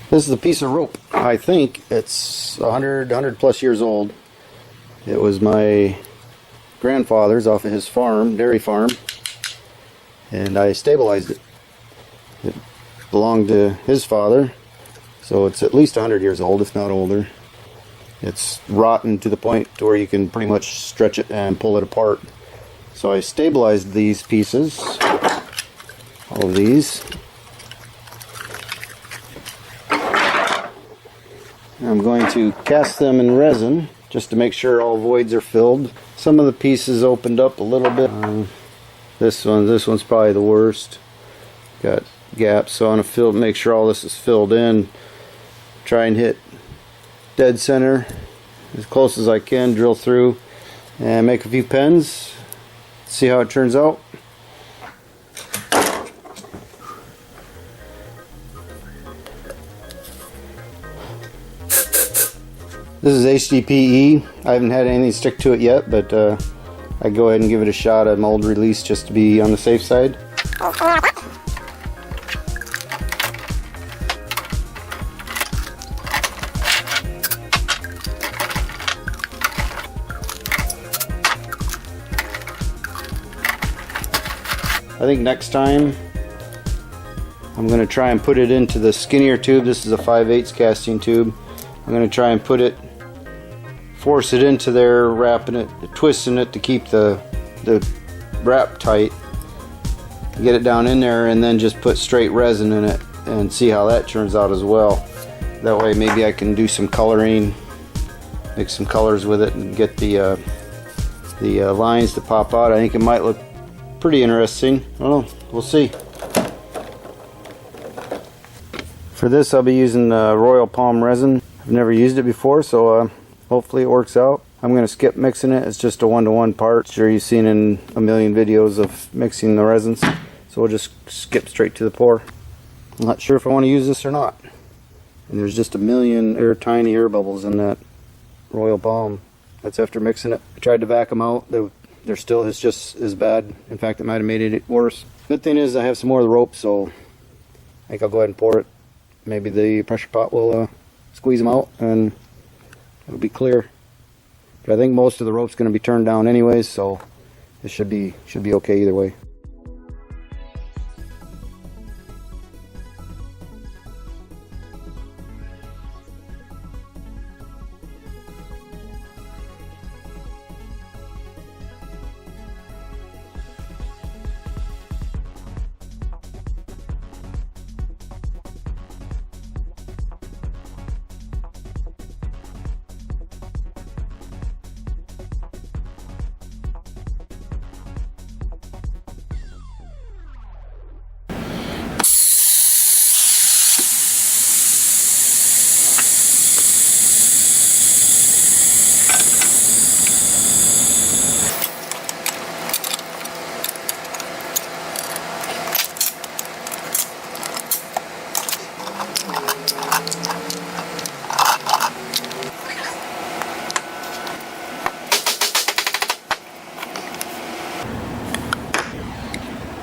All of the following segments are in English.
This is a piece of rope. I think it's 100 plus years old. It was my grandfather's off of his farm, dairy farm, and I stabilized it. It belonged to his father, so it's at least 100 years old, if not older. It's rotten to the point to where you can pretty much stretch it and pull it apart. So I stabilized these pieces, all of these. I'm going to cast them in resin just to make sure all voids are filled. Some of the pieces opened up a little bit. This one's probably the worst. Got gaps, so I'm going to make sure all this is filled in. Try and hit dead center as close as I can, drill through and make a few pens. See how it turns out. This is HDPE. I haven't had anything stick to it yet, but I'd go ahead and give it a shot at mold release just to be on the safe side. I think next time I'm going to try and put it into the skinnier tube. This is a 5/8 casting tube. I'm going to try and force it into there, wrapping it, twisting it to keep the wrap tight. Get it down in there and then just put straight resin in it and see how that turns out as well. That way maybe I can do some coloring, mix some colors with it and get the lines to pop out. I think it might look pretty interesting. I don't know, we'll see. For this I'll be using Royal Palm resin. I've never used it before, so hopefully it works out. I'm going to skip mixing it. It's just a 1-to-1 part. Sure, you've seen in a million videos of mixing the resins, so we'll just skip straight to the pour. I'm not sure if I want to use this or not. And there's just a million tiny air bubbles in that Royal Palm. That's after mixing it. I tried to vac them out. They're still, it's just as bad. In fact, it might have made it worse. Good thing is I have some more of the rope, so I think I'll go ahead and pour it. Maybe the pressure pot will squeeze them out and it'll be clear. But I think most of the rope's going to be turned down anyways, so it should be okay either way.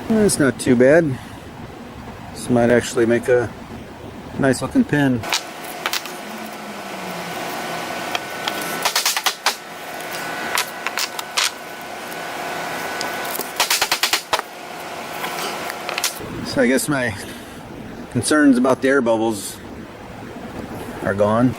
That's not too bad. This might actually make a nice looking pen. So I guess my concerns about the air bubbles are gone.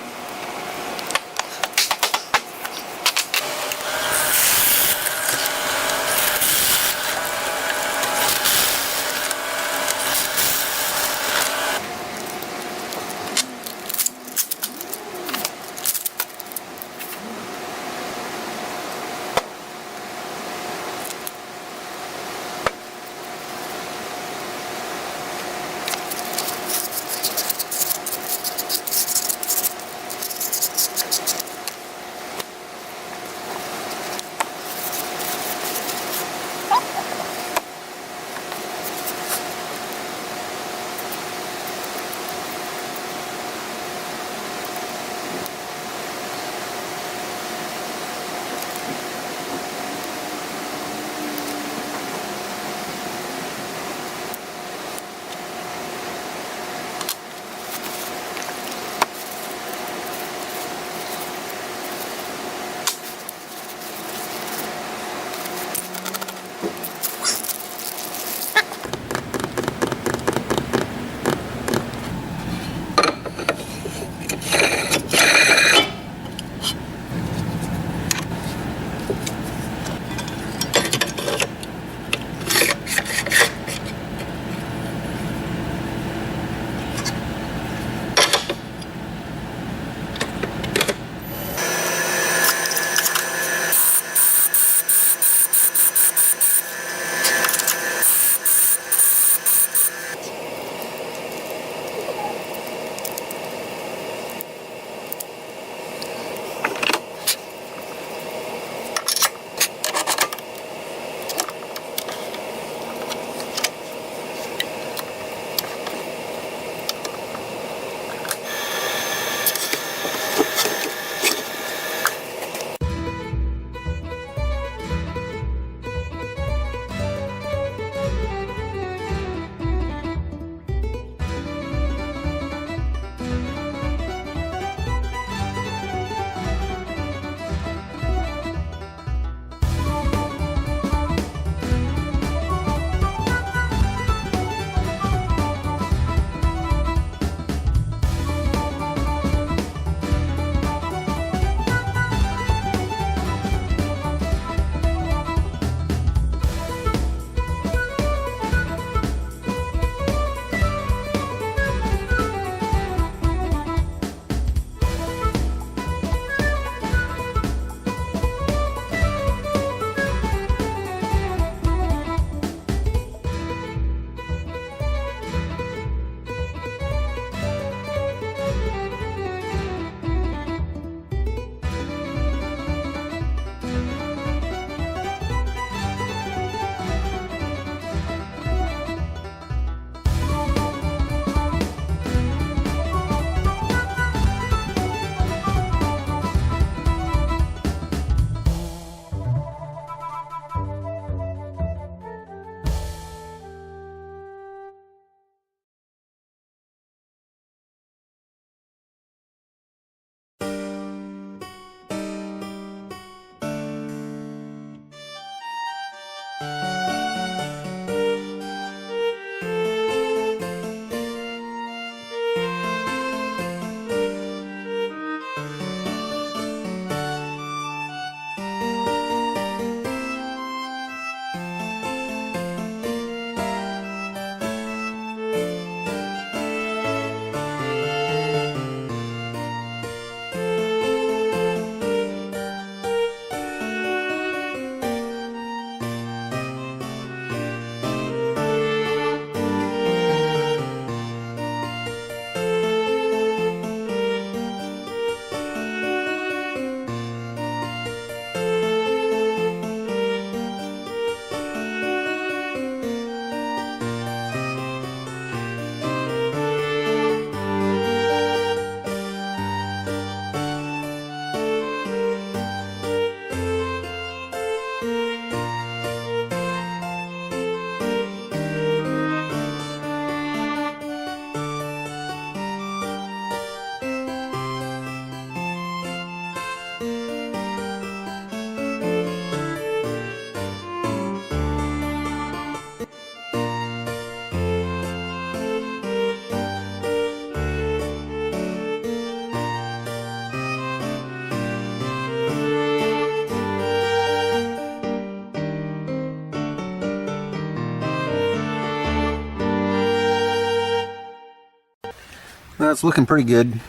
It's looking pretty good.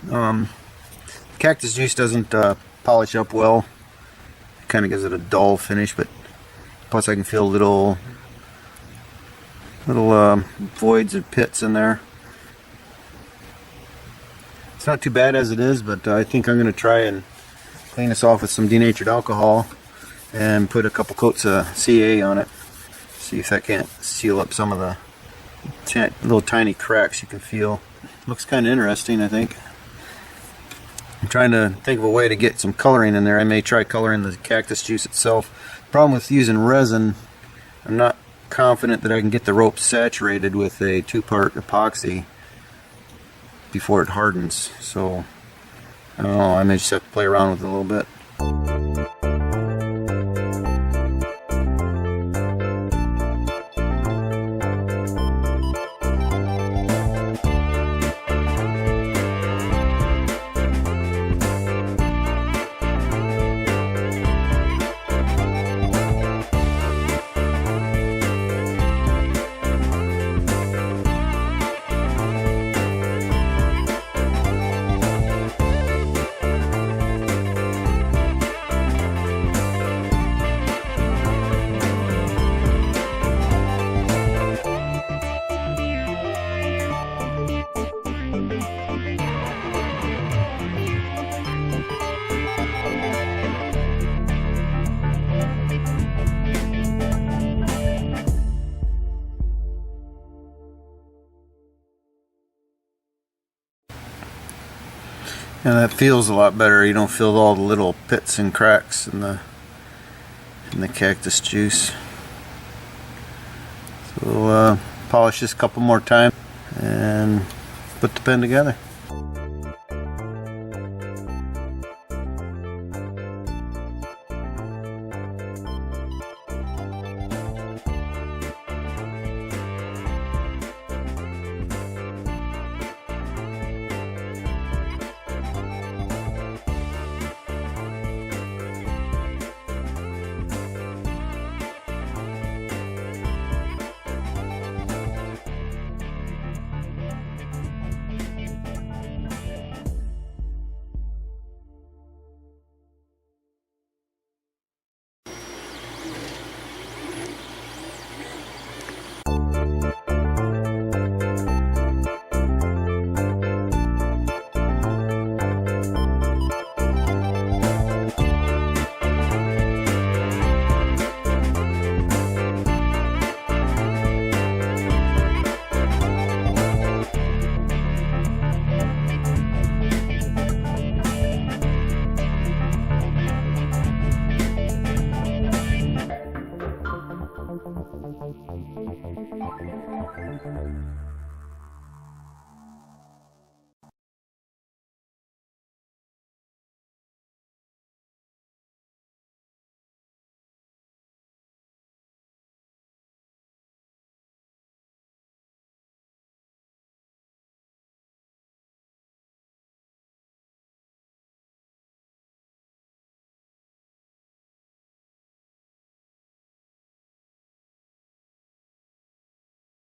Cactus juice doesn't polish up well. It kind of gives it a dull finish, but plus I can feel little voids and pits in there. It's not too bad as it is, but I think I'm going to try and clean this off with some denatured alcohol and put a couple coats of CA on it. See if that can't seal up some of the little tiny cracks you can feel. Looks kind of interesting, I think. I'm trying to think of a way to get some coloring in there. I may try coloring the cactus juice itself. The problem with using resin, I'm not confident that I can get the rope saturated with a 2-part epoxy before it hardens. So I don't know, I may just have to play around with it a little bit. And that feels a lot better. You don't feel all the little pits and cracks in the cactus juice. So we'll polish this a couple more times and put the pen together.